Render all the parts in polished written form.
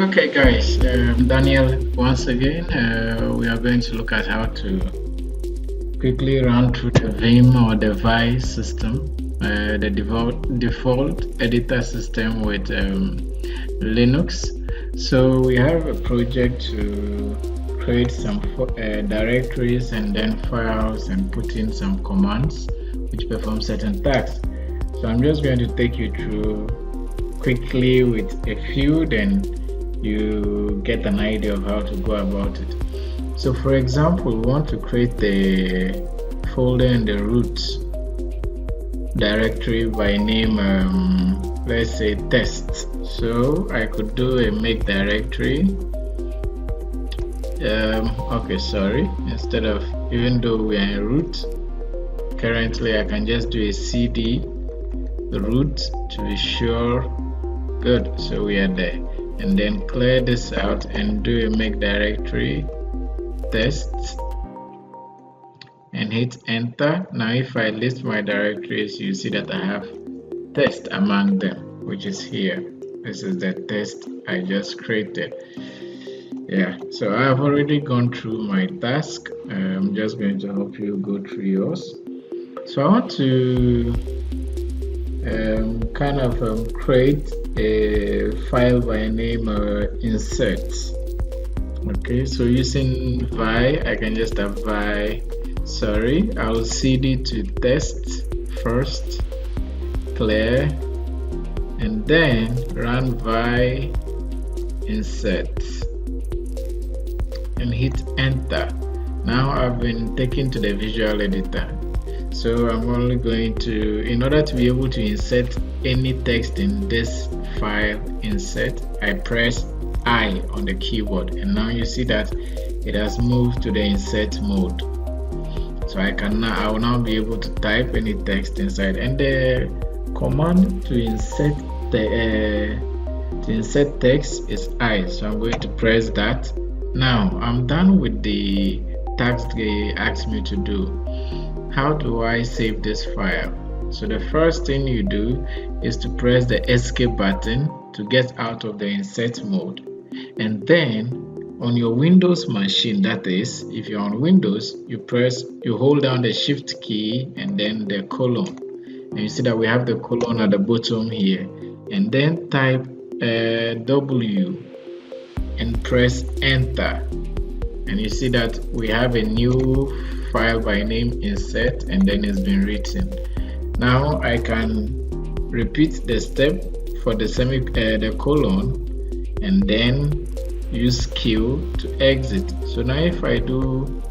Okay guys, Daniel, once again we are going to look at how to quickly run through the Vim or the Vi system, the default editor system with Linux. So we have a project to create some directories and then files and put in some commands which perform certain tasks. So I'm just going to take you through quickly with a few, then you get an idea of how to go about it. So for example, we want to create the folder in the root directory by name, let's say test. So I could do a make directory. Okay, sorry, instead of, even though we are in root currently, I can just do a cd root to be sure. Good, so we are there, and then clear this out and do a make directory test and hit enter. Now if I list my directories, you see that I have test among them, which is here. This is the test I just created. Yeah, so I've already gone through my task. I'm just going to help you go through yours. So I want to kind of create a file by name insert. Okay, so using Vi, I can just have Vi, sorry, I'll cd to test first, clear, and then run Vi insert and hit enter. Now I've been taken to the visual editor. So I'm only going to, in order to be able to insert any text in this file insert, I press I on the keyboard, and now you see that it has moved to the insert mode. So I will now be able to type any text inside, and the command to insert text is I. So I'm going to press that. Now I'm done with the task they asked me to do. How do I save this file? So the first thing you do is to press the escape button to get out of the insert mode, and then on your Windows machine, that is, if you're on Windows, you hold down the shift key and then the colon, and you see that we have the colon at the bottom here, and then type W and press enter, and you see that we have a new file by name insert, and then it's been written. Now I can repeat the step for the colon and then use Q to exit. So now if I do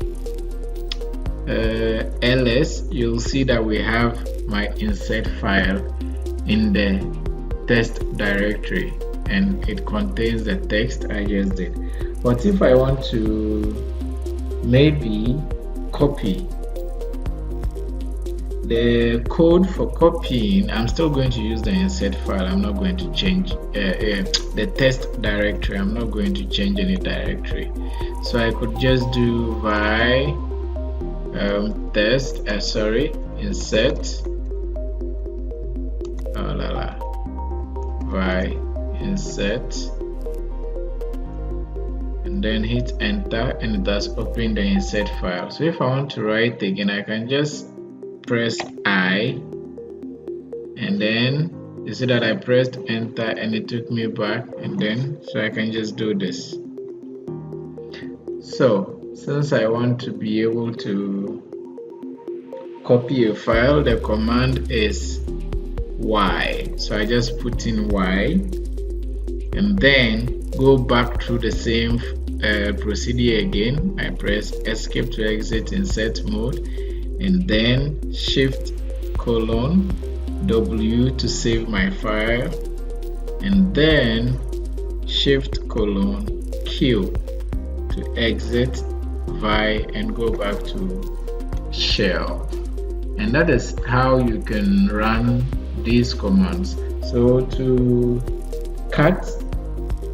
ls, you'll see that we have my insert file in the test directory, and it contains the text I just did. But if I want to maybe copy the code for copying, I'm still going to use the insert file. I'm not going to change the test directory. I'm not going to change any directory. So I could just do Vi test, insert, Vi insert, and then hit enter, and it has opened the insert file. So if I want to write again, I can just press I, and then you see that I pressed enter and it took me back, and then so I can just do this. So since I want to be able to copy a file, the command is Y. So I just put in Y and then go back through the same procedure again. I press escape to exit insert mode, and then shift colon W to save my file, and then shift colon Q to exit Vi and go back to shell. And that is how you can run these commands. So to cut,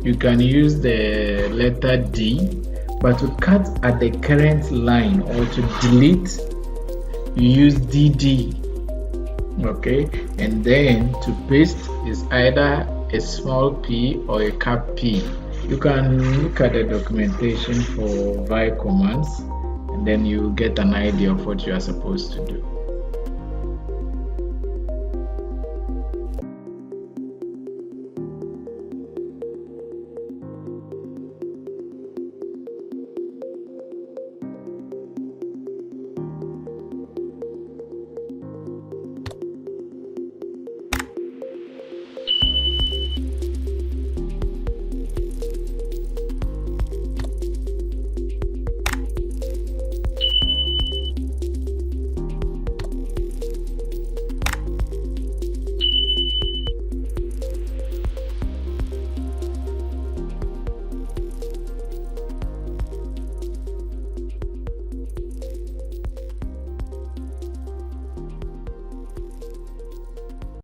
you can use the letter D, but to cut at the current line or to delete, you use DD. Okay, and then to paste is either a small p or a cap P. You can look at the documentation for vi commands and then you get an idea of what you are supposed to do.